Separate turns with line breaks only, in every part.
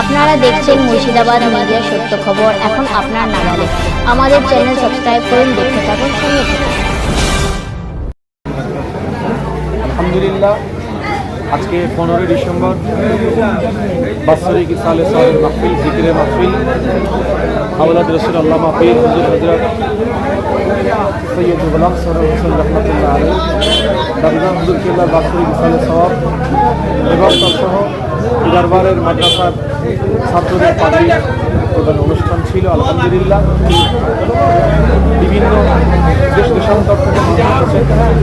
আপনারা দেখছেন মুর্শিদাবাদ মিডিয়া সত্য খবর এখন আপনার নাগালে। আমাদের চ্যানেল সাবস্ক্রাইব করুন, দেখতে থাকুন, সঙ্গে থাকুন।
আলহামদুলিল্লাহ, আজকে 15 ডিসেম্বর বাৎসরিক ইসালে সাহেবের মাহফিল, জিকিরের মাহফিল, আওলাদ রসুল আল্লামা পীর হুজুর হযরত সৈয়দ গোলাম সরওয়ার হোসেন রহমতুল্লাহ আলাইহি দারুল হুজুর কেবলার বাৎসরিক ইসালে সওয়াব এবং তৎসহ দরবারের মাদ্রাসার ছাত্রদের পাগড়ি প্রদান অনুষ্ঠান ছিল। আলহামদুলিল্লাহ, বিভিন্ন দেশ দেশান্তর থেকে মানুষ এসেছেন,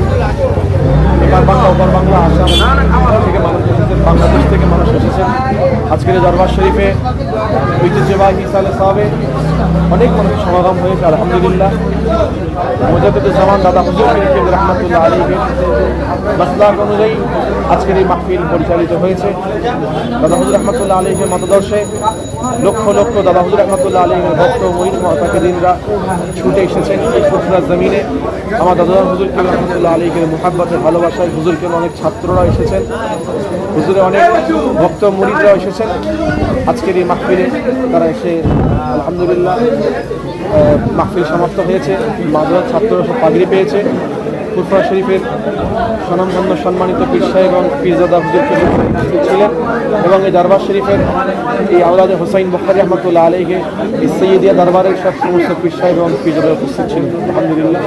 এপার বাংলা ওপার বাংলা, আসাম থেকে মানুষ এসেছেন, বাংলাদেশ থেকে মানুষ এসেছেন। আজকের দরবার শরীফে ঐতিহ্যবাহী ইসালে সাহাবে অনেক মানুষ সমাগম হয়েছে। আলহামদুলিল্লাহ, মুজাদ্দিদুজ্জামান দাদা হুজুর পীর রহমতুল্লাহ আলাইহির মাসলাক অনুযায়ী আজকের এই মাহফিল পরিচালিত হয়েছে। দাদা হুজুর রহমতুল্লাহ আলাইহির মতাদর্শে লক্ষ লক্ষ দাদা হুজুর রহমতুল্লাহ আলাইহির ভক্ত মুরিদ মুতাকিদিনরা ছুটে এসেছেন এই ফুরফুরার জমিনে। আমার দাদা হুজুর পীর রহমতুল্লাহ আলাইহির মুহাব্বতে ভালোবাসায় হুজুরকে অনেক ছাত্ররা এসেছেন, হুজুরে অনেক ভক্ত মুরিদরা এসেছেন আজকের এই মাহফিলে। তারা এসে আলহামদুলিল্লাহ মাহফিল সমাপ্ত হয়েছে, মাদ্রাসার ছাত্ররা সব পাগড়ি পেয়েছে। ফুরফুরা শরীফের স্বনামধন্য সম্মানিত পীর সাহেব এবং পীরজাদা হুজুর ছিলেন এবং এই দরবার শরীফের এই আওলাদে হোসাইন বুখারী রহমতুল্লাহ আলাইহি এই সৈয়দিয়া দরবারের সব সমস্ত পীর সাহেব এবং পীরজাদা উপস্থিত ছিলেন। আলহামদুলিল্লাহ।